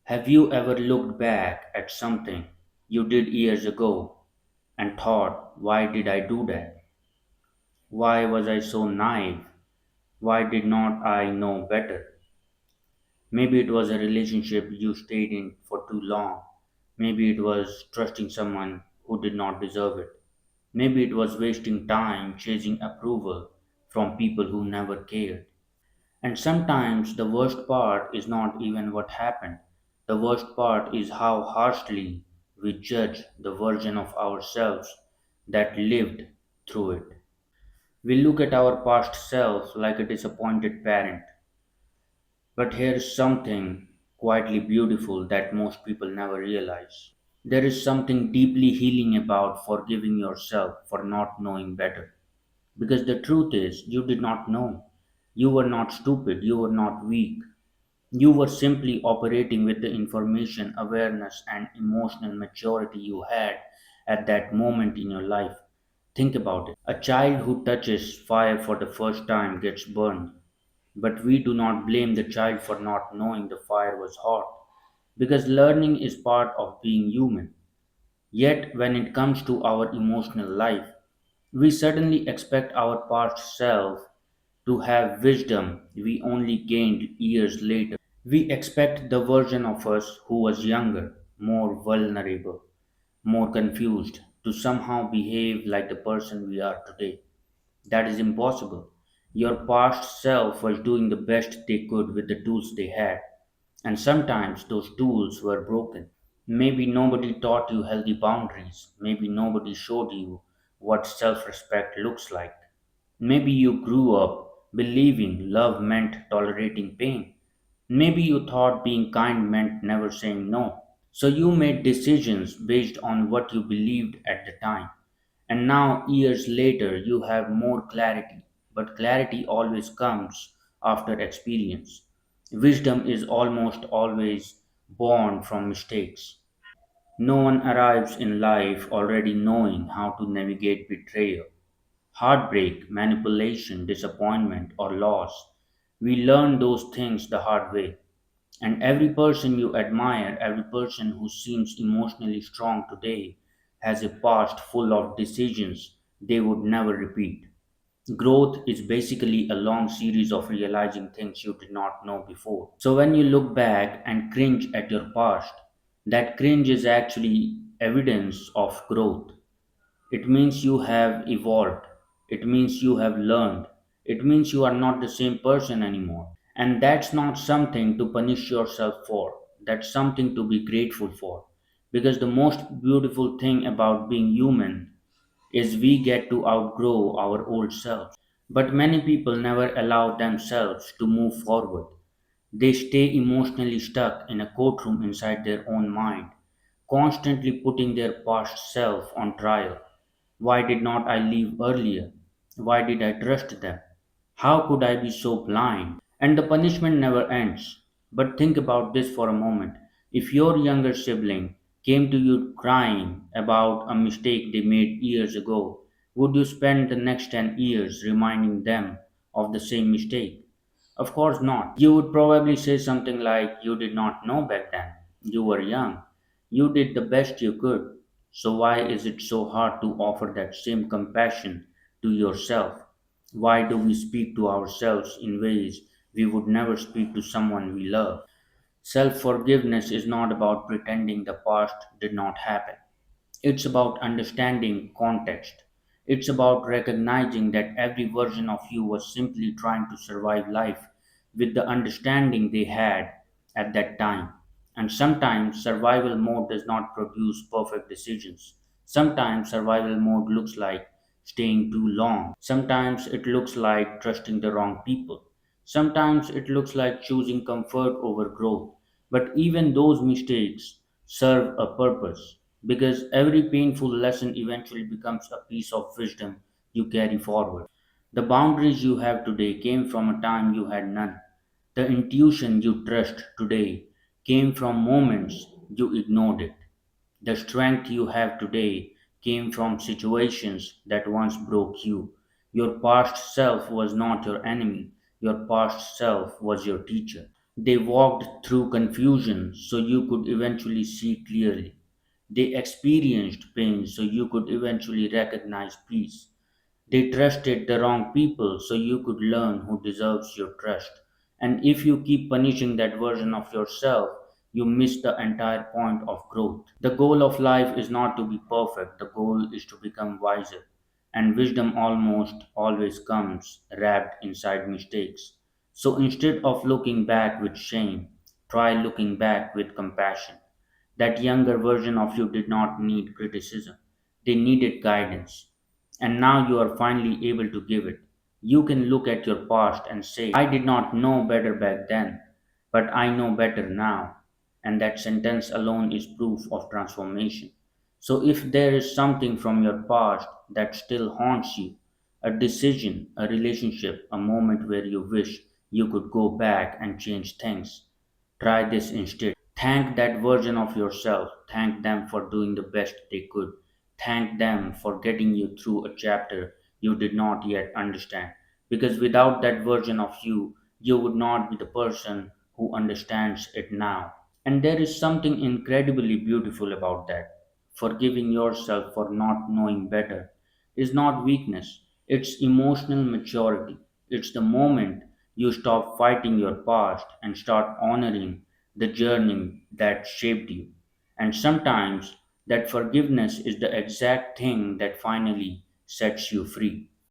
Have you ever looked back at something you did years ago and thought, why did I do that? Why was I so naive? Why did not I know better? Maybe it was a relationship you stayed in for too long. Maybe it was trusting someone who did not deserve it. Maybe it was wasting time chasing approval from people who never cared. And sometimes the worst part is not even what happened. The worst part is how harshly we judge the version of ourselves that lived through it. We look at our past self like a disappointed parent. But here's something quietly beautiful that most people never realize. There is something deeply healing about forgiving yourself for not knowing better. Because the truth is, you did not know. You were not stupid, you were not weak. You were simply operating with the information, awareness, and emotional maturity you had at that moment in your life. Think about it. A child who touches fire for the first time gets burned, but we do not blame the child for not knowing the fire was hot, because learning is part of being human. Yet, when it comes to our emotional life, we suddenly expect our past self to have wisdom we only gained years later. We expect the version of us who was younger, more vulnerable, more confused, to somehow behave like the person we are today. That is impossible. Your past self was doing the best they could with the tools they had, and sometimes those tools were broken. Maybe nobody taught you healthy boundaries. Maybe nobody showed you what self respect looks like. Maybe you grew up believing love meant tolerating pain. Maybe you thought being kind meant never saying no. So you made decisions based on what you believed at the time. And now, years later, you have more clarity. But clarity always comes after experience. Wisdom is almost always born from mistakes. No one arrives in life already knowing how to navigate betrayal, heartbreak, manipulation, disappointment, or loss. We learn those things the hard way. And every person you admire, every person who seems emotionally strong today, has a past full of decisions they would never repeat. Growth is basically a long series of realizing things you did not know before. So when you look back and cringe at your past, that cringe is actually evidence of growth. It means you have evolved. It means you have learned. It means you are not the same person anymore. And that's not something to punish yourself for. That's something to be grateful for. Because the most beautiful thing about being human is we get to outgrow our old selves. But many people never allow themselves to move forward. They stay emotionally stuck in a courtroom inside their own mind, constantly putting their past self on trial. Why did not I leave earlier? Why did I trust them? How could I be so blind? And the punishment never ends. But think about this for a moment. If your younger sibling came to you crying about a mistake they made years ago, would you spend the next 10 years reminding them of the same mistake? Of course not. You would probably say something like, you did not know back then. You were young. You did the best you could. So, why is it so hard to offer that same compassion to yourself? Why do we speak to ourselves in ways we would never speak to someone we love? Self forgiveness is not about pretending the past did not happen. It's about understanding context. It's about recognizing that every version of you was simply trying to survive life with the understanding they had at that time. And sometimes survival mode does not produce perfect decisions. Sometimes survival mode looks like staying too long. Sometimes it looks like trusting the wrong people. Sometimes it looks like choosing comfort over growth. But even those mistakes serve a purpose because every painful lesson eventually becomes a piece of wisdom you carry forward. The boundaries you have today came from a time you had none. The intuition you trust today came from moments you ignored it. The strength you have today came from situations that once broke you. Your past self was not your enemy, your past self was your teacher. They walked through confusion so you could eventually see clearly. They experienced pain so you could eventually recognize peace. They trusted the wrong people so you could learn who deserves your trust. And if you keep punishing that version of yourself, you miss the entire point of growth. The goal of life is not to be perfect, the goal is to become wiser. And wisdom almost always comes wrapped inside mistakes. So instead of looking back with shame, try looking back with compassion. That younger version of you did not need criticism, they needed guidance. And now you are finally able to give it. You can look at your past and say, I did not know better back then, but I know better now. And that sentence alone is proof of transformation. So if there is something from your past that still haunts you, a decision, a relationship, a moment where you wish you could go back and change things, try this instead. Thank that version of yourself. Thank them for doing the best they could. Thank them for getting you through a chapter you did not yet understand. Because without that version of you, you would not be the person who understands it now. And there is something incredibly beautiful about that. Forgiving yourself for not knowing better is not weakness, it's emotional maturity. It's the moment you stop fighting your past and start honoring the journey that shaped you. And sometimes that forgiveness is the exact thing that finally sets you free.